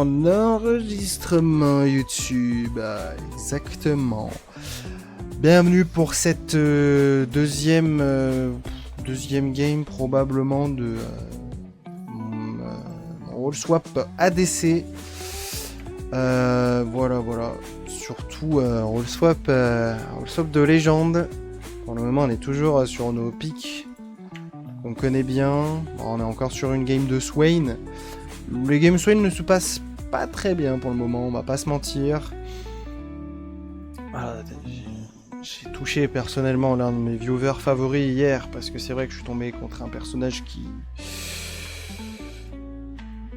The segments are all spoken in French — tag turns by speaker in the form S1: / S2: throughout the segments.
S1: en enregistrement YouTube. Exactement. Bienvenue pour cette deuxième game probablement de Rollswap ADC. Voilà. Surtout Rollswap de légende. Pour le moment, on est toujours sur nos pics qu'on connaît bien. On est encore sur une game de Swain. Les games Swain ne se passent pas très bien pour le moment, on va pas se mentir. J'ai touché personnellement l'un de mes viewers favoris hier parce que c'est vrai que je suis tombé contre un personnage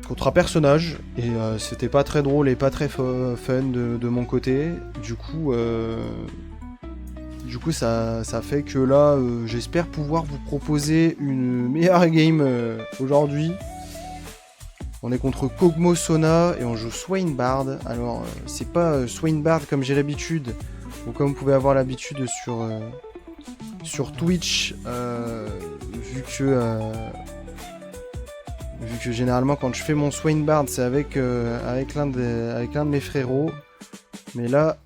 S1: contre un personnage et c'était pas très drôle et pas très fun de mon côté. Du coup ça fait que là j'espère pouvoir vous proposer une meilleure game aujourd'hui. On est contre Kog'Maw Sona et on joue Swain Bard. Alors c'est pas Swain Bard comme j'ai l'habitude ou comme vous pouvez avoir l'habitude sur Twitch vu que généralement quand je fais mon Swain Bard c'est avec l'un de mes frérots. Mais là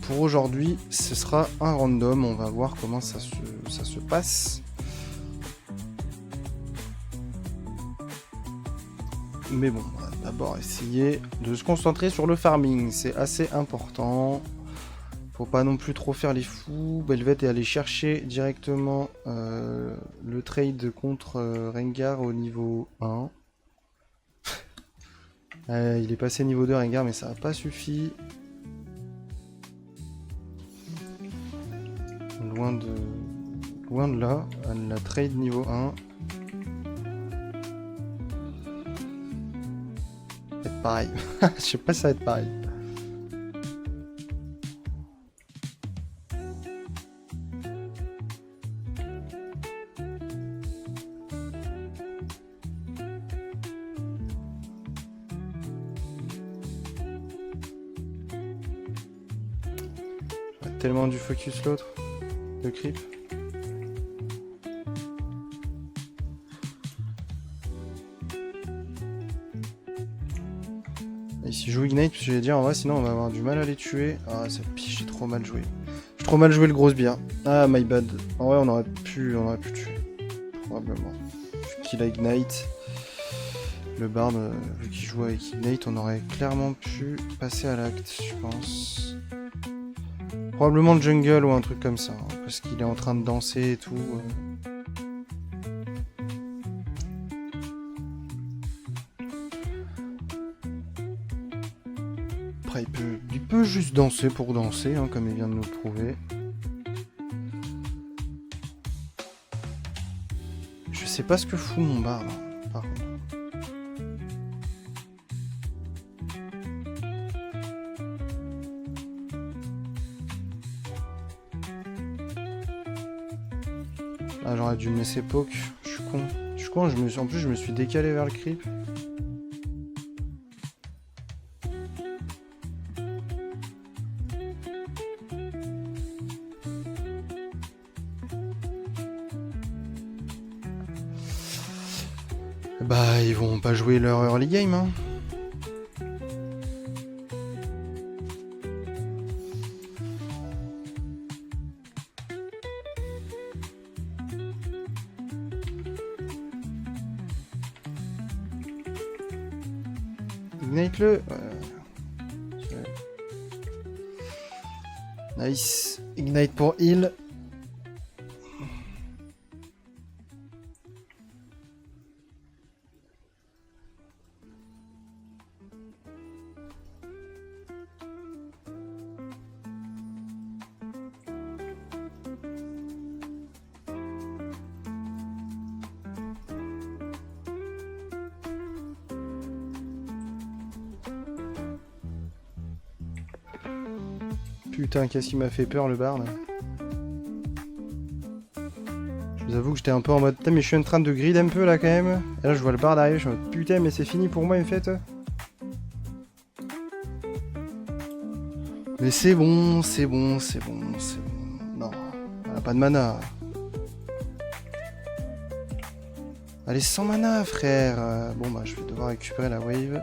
S1: pour aujourd'hui ce sera un random, on va voir comment ça se passe. Mais bon, on va d'abord essayer de se concentrer sur le farming, c'est assez important. Faut pas non plus trop faire les fous. Belvet est allé chercher directement le trade contre Rengar au niveau 1. Il est passé niveau 2 Rengar mais ça n'a pas suffi. Loin de là, la trade niveau 1. Pareil. Je sais pas si ça va être pareil. J'aurais tellement dû focus l'autre. Le creep. Ici je joue Ignite, parce que je vais dire en vrai sinon on va avoir du mal à les tuer. Ah ça piche, j'ai trop mal joué. J'ai trop mal joué le gros sbire. Ah my bad. En vrai on aurait pu tuer. Probablement. Vu qu'il a Ignite. Le Bard, vu qu'il joue avec Ignite, on aurait clairement pu passer à l'acte, je pense. Probablement le jungle ou un truc comme ça. Hein, parce qu'il est en train de danser et tout. Après, il peut juste danser pour danser, hein, comme il vient de nous le prouver. Je sais pas ce que fout mon Bard, par contre. Ah, j'aurais dû me laisser poke. Je suis con. En plus, je me suis décalé vers le creep. Bah, ils vont pas jouer leur early game, hein. Ignite-le. Nice. Ignite pour heal. Putain, qu'est-ce qui m'a fait peur le Bard. Je vous avoue que j'étais un peu en mode putain mais je suis en train de grid un peu là quand même. Et là je vois le Bard arriver, je suis en mode putain mais c'est fini pour moi en fait. Mais c'est bon. Non, elle a pas de mana. Elle est sans mana frère. Bon bah je vais devoir récupérer la wave.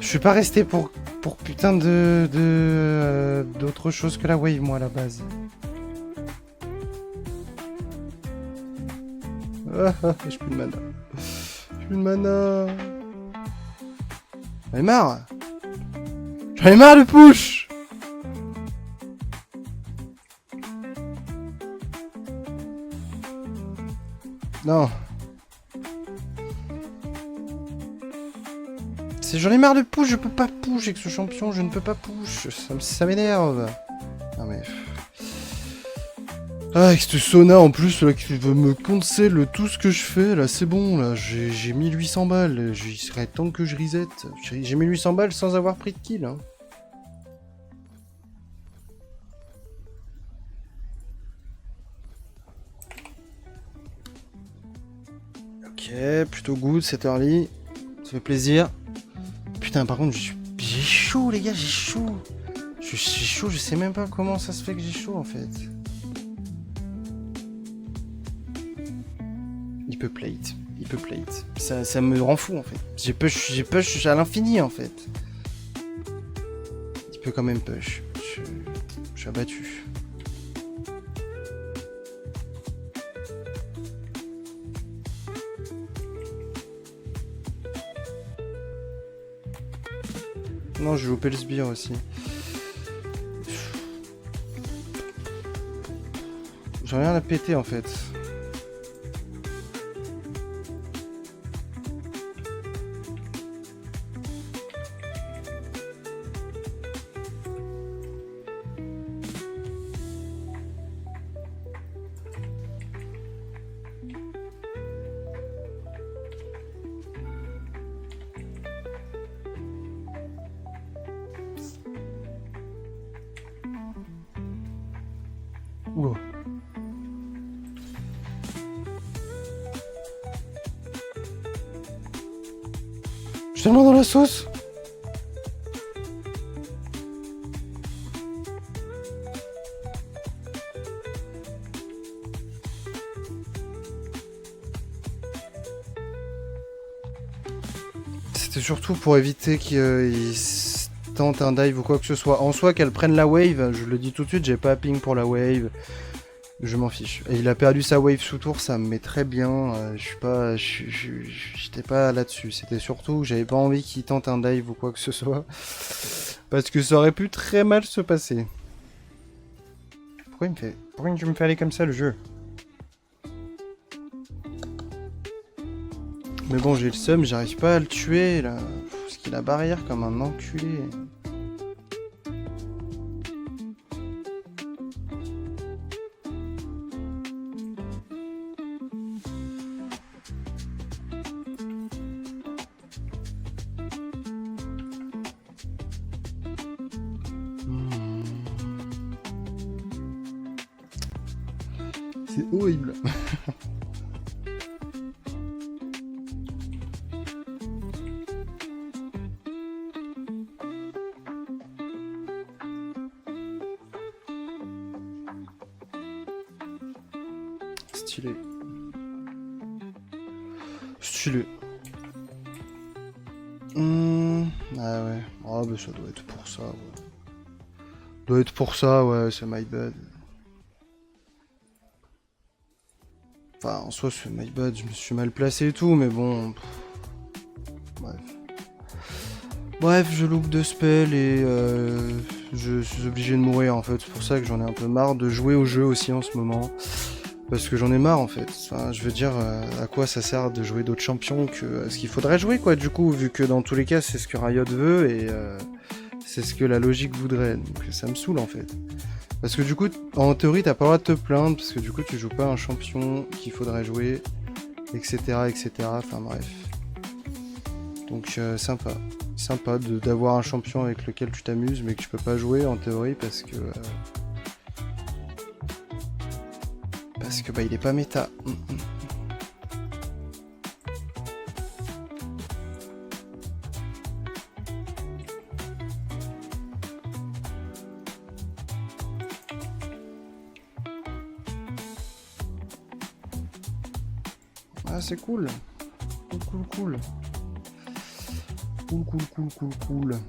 S1: Je suis pas resté pour putain d'autre chose que la wave, moi, à la base. J'ai plus de mana. J'ai plus de mana. J'en ai marre. J'en ai marre de push. Non. J'en ai marre de push, je peux pas push avec ce champion, je ne peux pas push, ça m'énerve. Non mais... Ah, avec ce Sona en plus, là, qui veut me cancel tout ce que je fais, là, c'est bon, là, j'ai 1800 balles, il serait temps que je reset. J'ai 1800 balles sans avoir pris de kill, hein. Ok, plutôt good, c'est early, ça fait plaisir. Putain, par contre, j'ai chaud, les gars, j'ai chaud. J'ai chaud, je sais même pas comment ça se fait que j'ai chaud, en fait. Il peut plate. Ça me rend fou, en fait. J'ai push à l'infini, en fait. Il peut quand même push. Je suis abattu. Non, j'ai loupé le sbire aussi. J'ai rien à péter en fait. Oula. Je suis tellement dans la sauce. C'était surtout pour éviter qu'il tente un dive ou quoi que ce soit. En soi, qu'elle prenne la wave, je le dis tout de suite, j'ai pas ping pour la wave. Je m'en fiche. Et il a perdu sa wave sous tour, ça me met très bien. J'étais pas là-dessus. C'était surtout que j'avais pas envie qu'il tente un dive ou quoi que ce soit. Parce que ça aurait pu très mal se passer. Pourquoi tu me fais aller comme ça le jeu? Mais bon, j'ai le seum, j'arrive pas à le tuer là. Parce qu'il a barrière comme un enculé. C'est horrible. Stylé. Stylé. Ah ouais. Ah bah ça doit être pour ça, ouais. Doit être pour ça, ouais, c'est my bad. Enfin, en soi, c'est my bad, je me suis mal placé et tout, mais bon... Bref. Bref, je loupe 2 spells et je suis obligé de mourir en fait. C'est pour ça que j'en ai un peu marre de jouer au jeu aussi en ce moment. Parce que j'en ai marre en fait. Enfin, je veux dire, à quoi ça sert de jouer d'autres champions que ce qu'il faudrait jouer quoi du coup, vu que dans tous les cas c'est ce que Riot veut et c'est ce que la logique voudrait. Donc ça me saoule en fait. Parce que du coup, en théorie, t'as pas le droit de te plaindre, parce que du coup, tu joues pas un champion qu'il faudrait jouer, etc., etc. Enfin bref. Donc sympa. Sympa d'avoir un champion avec lequel tu t'amuses, mais que tu peux pas jouer en théorie, parce que bah il est pas méta. Ah c'est cool. Cool. Cool.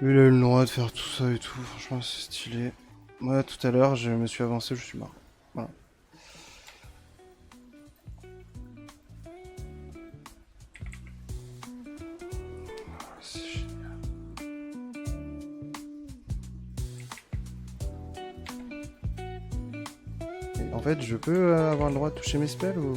S1: Lui, il a eu le droit de faire tout ça et tout. Franchement, c'est stylé. Moi, tout à l'heure, je me suis avancé, je suis mort. Voilà. C'est génial. Et en fait, je peux avoir le droit de toucher mes spells ou...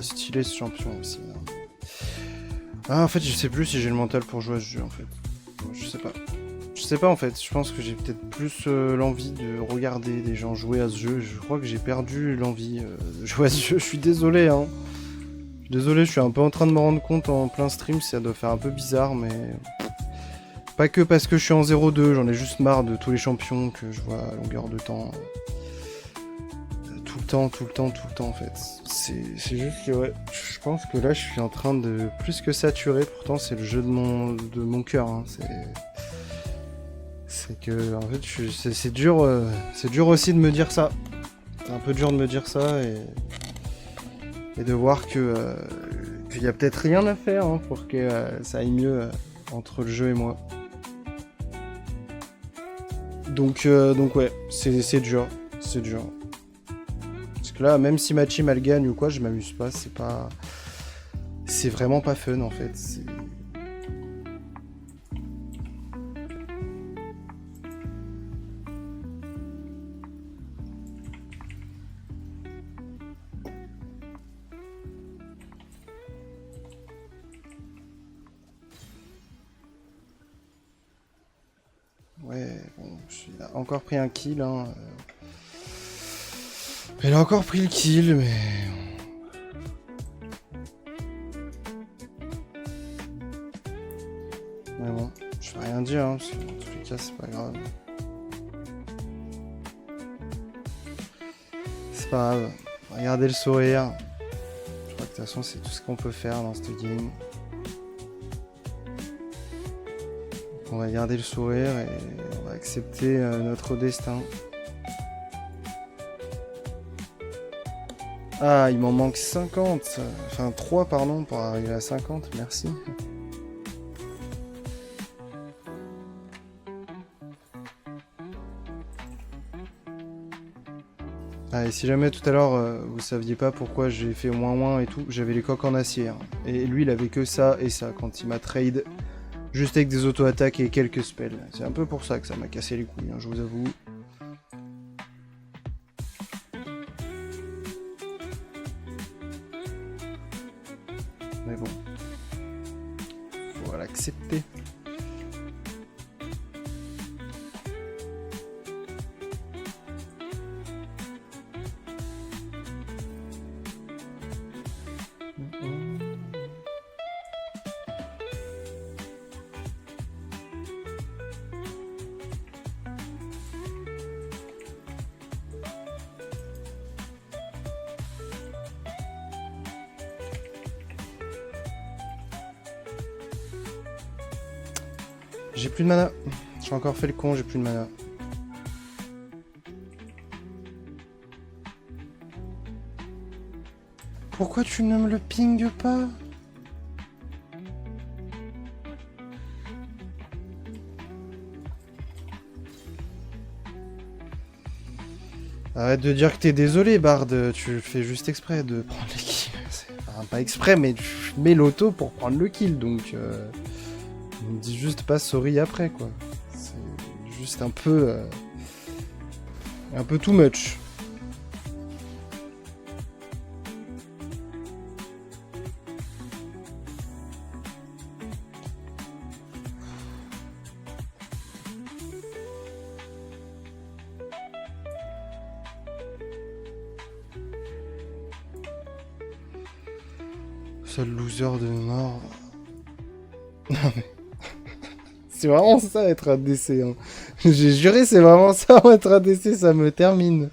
S1: Stylé ce champion aussi. Ah, en fait, je sais plus si j'ai le mental pour jouer à ce jeu en fait. Je sais pas. Je sais pas en fait. Je pense que j'ai peut-être plus l'envie de regarder des gens jouer à ce jeu. Je crois que j'ai perdu l'envie de jouer à ce jeu. Je suis désolé, hein. Désolé, je suis un peu en train de me rendre compte en plein stream. Ça doit faire un peu bizarre, mais. Pas que parce que je suis en 0-2. J'en ai juste marre de tous les champions que je vois à longueur de temps. Tout le temps en fait. C'est juste que ouais, je pense que là je suis en train de plus que saturer, pourtant c'est le jeu de mon cœur. Hein. C'est que en fait c'est dur aussi de me dire ça. C'est un peu dur de me dire ça et de voir que qu'il y a peut-être rien à faire hein, pour que ça aille mieux entre le jeu et moi. Donc ouais, c'est dur. Parce que là, même si ma team elle gagne ou quoi, je m'amuse pas, c'est vraiment pas fun en fait. Ouais, bon, il a encore pris un kill, hein. Elle a encore pris le kill, mais... Mais bon, je vais rien dire, hein, parce que dans tous les cas, c'est pas grave. C'est pas grave. Regardez le sourire. Je crois que de toute façon, c'est tout ce qu'on peut faire dans cette game. Donc on va garder le sourire et on va accepter notre destin. Ah, il m'en manque 50. Enfin, 3, pardon, pour arriver à 50. Merci. Ah, et si jamais tout à l'heure, vous saviez pas pourquoi j'ai fait moins et tout, j'avais les coques en acier. Hein. Et lui, il avait que ça et ça quand il m'a trade. Juste avec des auto-attaques et quelques spells. C'est un peu pour ça que ça m'a cassé les couilles, hein, je vous avoue. Mais bon, faut l'accepter. J'ai plus de mana. J'ai encore fait le con, j'ai plus de mana. Pourquoi tu ne me le pingues pas? Arrête de dire que t'es désolé, Bard. Tu fais juste exprès de prendre les kills. Enfin, pas exprès, mais tu mets l'auto pour prendre le kill, donc... On me dit juste pas sorry après, quoi. C'est juste un peu too much. Sale loser de mort. Non mais... C'est vraiment ça être un DC. Hein. J'ai juré, c'est vraiment ça être un DC, ça me termine.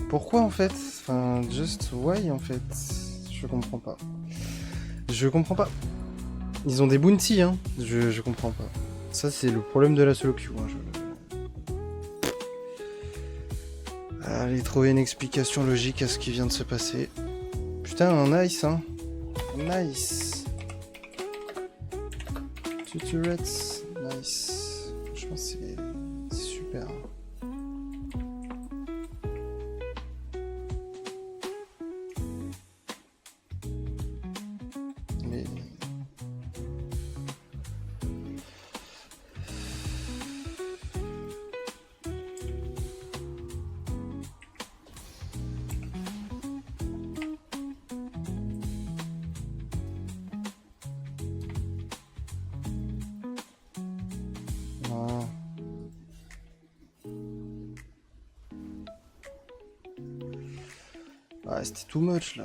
S1: Pourquoi en fait? Enfin, just why en fait? Je comprends pas. Je comprends pas. Ils ont des bounties, hein. Je comprends pas. Ça, c'est le problème de la solo queue. Hein. Allez, trouver une explication logique à ce qui vient de se passer. Putain, nice, hein. Nice. Tuturets, nice. Je pense que c'est super. Mais... Non. Ah, c'était too much là.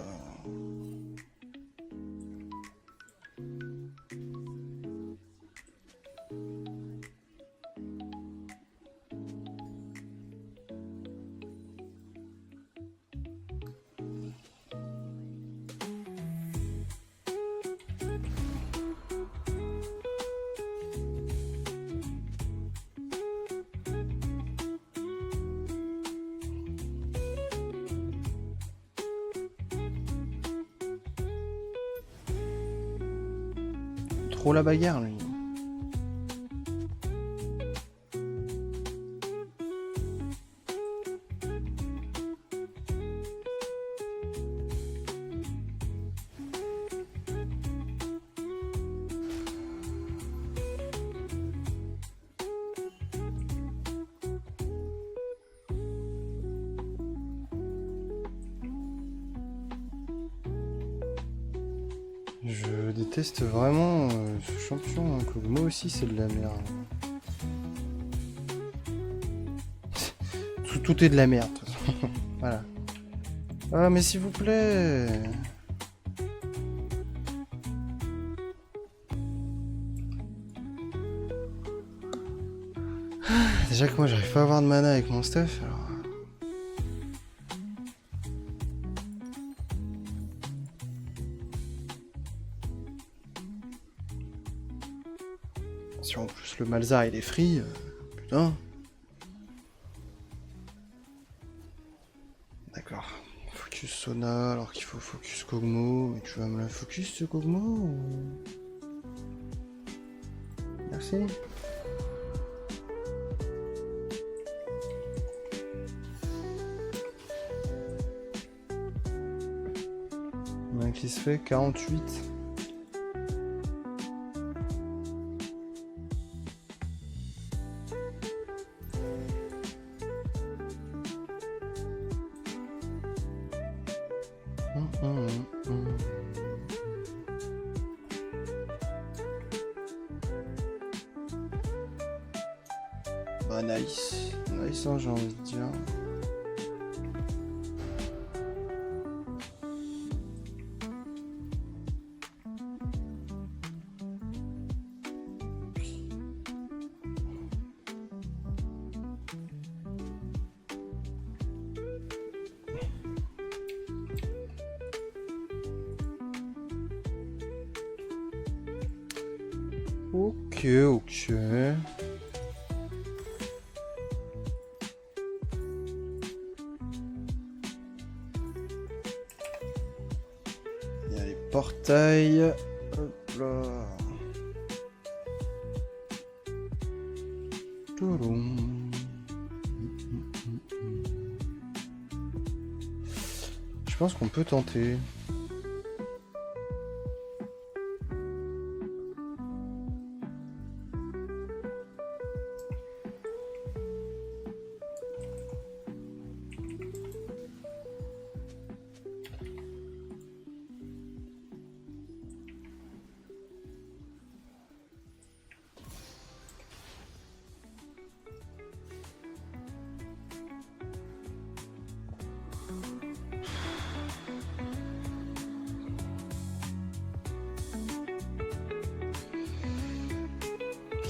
S1: Trop la bagarre lui. Je déteste vraiment ce champion, hein, Kog'Maw aussi c'est de la merde. Tout est de la merde. Voilà. Ah mais s'il vous plaît. Déjà que moi j'arrive pas à avoir de mana avec mon stuff alors... Si en plus le Malzahar il est free, putain. D'accord. Focus Sona alors qu'il faut focus Kog'Maw. Mais tu vas me la focus ce Kog'Maw ou... Merci. Qui se fait 48. Bah nice. Nice hein, j'ai envie de dire. Ok, ok. Il y a les portails. Hop là. Je pense qu'on peut tenter.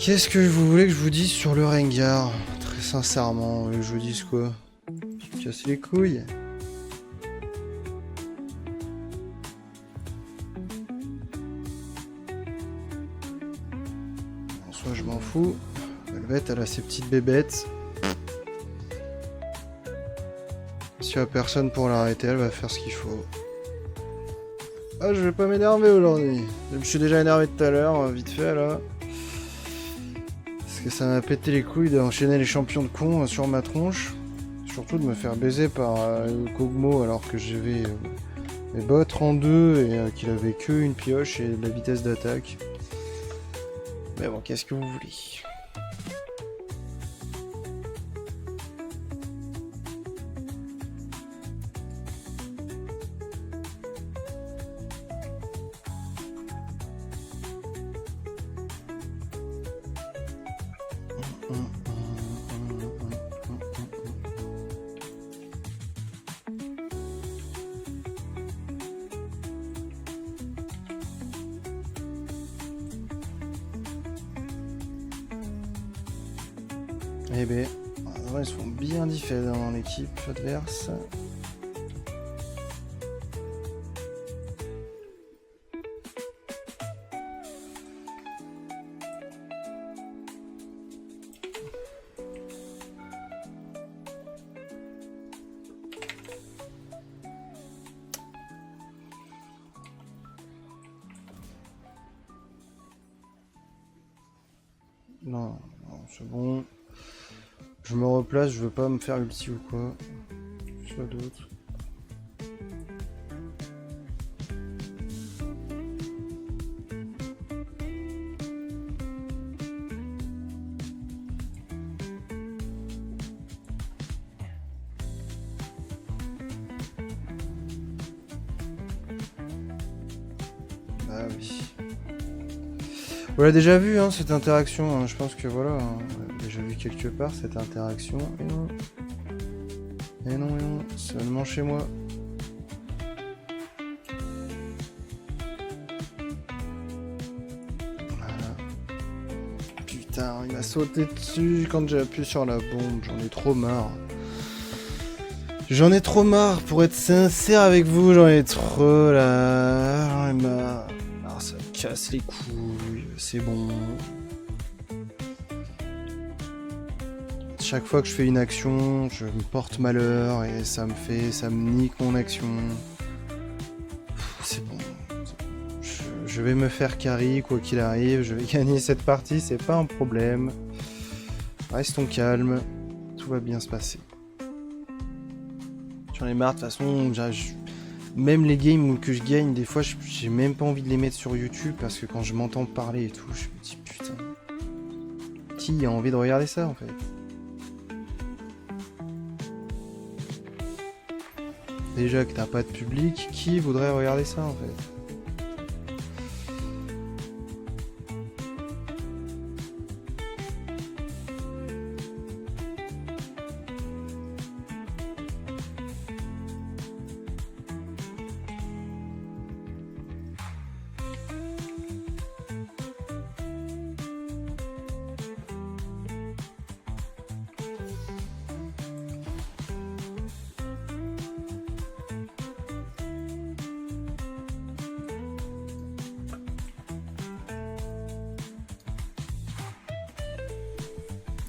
S1: Qu'est-ce que vous voulez que je vous dise sur le Rengar? Très sincèrement, je vous dise quoi? Je me casse les couilles. En soi, je m'en fous. Velvet, elle a ses petites bébêtes. S'il n'y a personne pour l'arrêter, elle va faire ce qu'il faut. Ah, je vais pas m'énerver aujourd'hui. Je me suis déjà énervé tout à l'heure, vite fait là. Parce que ça m'a pété les couilles d'enchaîner les champions de cons sur ma tronche. Surtout de me faire baiser par Kog'Maw alors que j'avais mes bottes en deux et qu'il avait que une pioche et de la vitesse d'attaque. Mais bon, qu'est-ce que vous voulez? Eh ben, ils se font bien différents dans l'équipe adverse. Non, c'est bon. Je me replace, je veux pas me faire ulti ou quoi. Soit d'autres. Bah oui. On l'a déjà vu, hein, cette interaction. Hein. Je pense que voilà, hein, on l'a déjà vu quelque part cette interaction. Et non. Et non, et non. Seulement chez moi. Voilà. Putain, il m'a sauté dessus quand j'ai appuyé sur la bombe. J'en ai trop marre. J'en ai trop marre, pour être sincère avec vous, j'en ai trop là. J'en ai marre. Ah, ça me casse les couilles, c'est bon. Chaque fois que je fais une action, je me porte malheur et ça me nique mon action. C'est bon. Je vais me faire carry, quoi qu'il arrive, je vais gagner cette partie, c'est pas un problème. Restons calmes, tout va bien se passer. J'en ai marre, de toute façon, même les games que je gagne, des fois, j'ai même pas envie de les mettre sur YouTube parce que quand je m'entends parler et tout, je me dis putain, qui a envie de regarder ça en fait? Déjà que t'as pas de public, qui voudrait regarder ça en fait?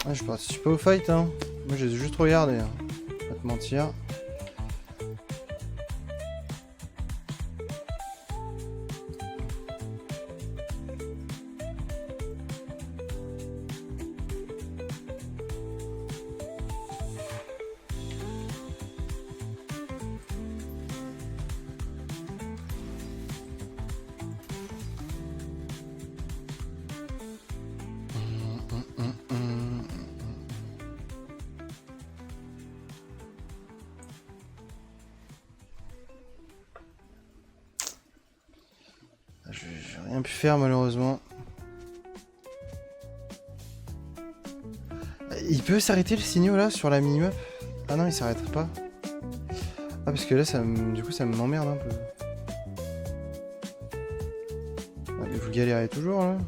S1: Ah, je participe pas au fight, hein. Moi, j'ai juste regardé, hein. Pas te mentir. J'ai rien pu faire malheureusement. Il peut s'arrêter le signaux là sur la minimap? Ah non, il s'arrêterait pas. Ah parce que là du coup ça m'emmerde un peu. Ah, mais vous galérez toujours là.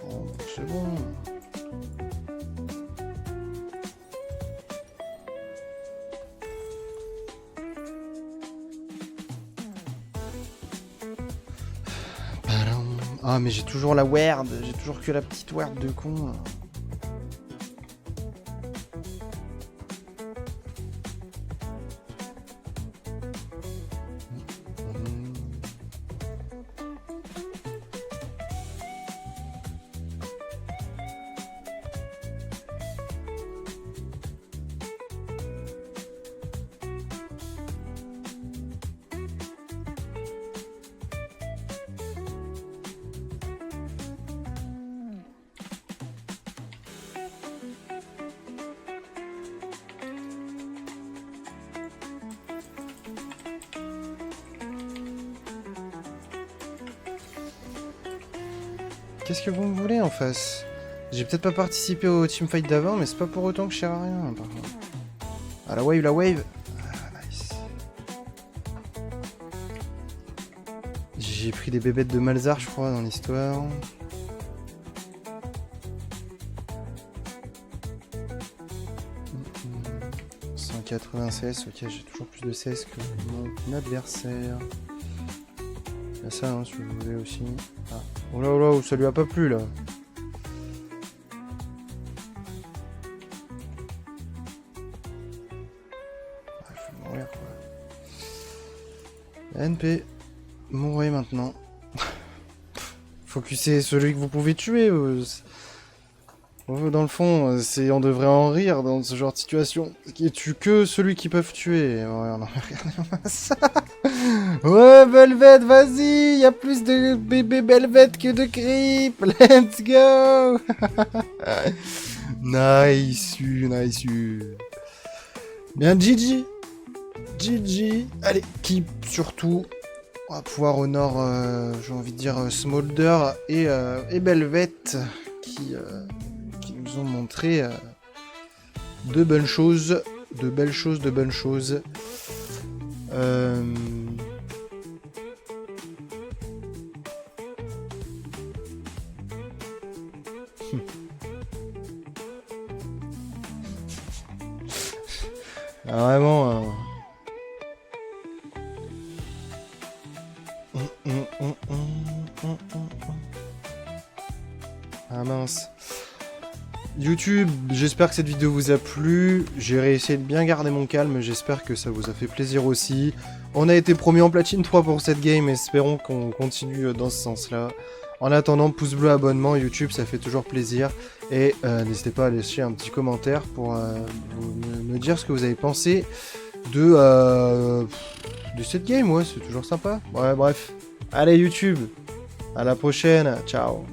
S1: Oh, c'est bon. Ah mais j'ai toujours la word, j'ai toujours que la petite word de con. Là. Qu'est-ce que vous me voulez en face? J'ai peut-être pas participé au teamfight d'avant, mais c'est pas pour autant que je sers à rien, par contre. Ah, la wave, la wave! Ah, nice. J'ai pris des bébêtes de Malzar, je crois, dans l'histoire. « 180 CS, ok, j'ai toujours plus de CS que mon adversaire. Il y a ça, hein, si vous voulez aussi. Ah. Oh là, ça lui a pas plu là. Ah, je vais mourir quoi. NP, mourrez maintenant. Focussez celui que vous pouvez tuer. Dans le fond, on devrait en rire dans ce genre de situation. Qui tue que celui qui peuvent tuer. Ouais, non, regardez ça. Ouais, Velvet, vas-y. Il y a plus de bébés Velvet que de creep. Let's go. Nice, nice. Bien, GG. GG. Allez, keep surtout. On va pouvoir honor, j'ai envie de dire, Smolder et Velvet qui nous ont montré de bonnes choses, de belles choses, de bonnes choses. Ah, vraiment. Ah mince. YouTube, j'espère que cette vidéo vous a plu. J'ai réussi de bien garder mon calme, j'espère que ça vous a fait plaisir aussi. On a été promis en platine 3 pour cette game, espérons qu'on continue dans ce sens-là. En attendant, pouce bleu, abonnement, YouTube, ça fait toujours plaisir. Et n'hésitez pas à laisser un petit commentaire pour me dire ce que vous avez pensé de cette game, ouais, c'est toujours sympa. Ouais, bref. Allez YouTube, à la prochaine, ciao.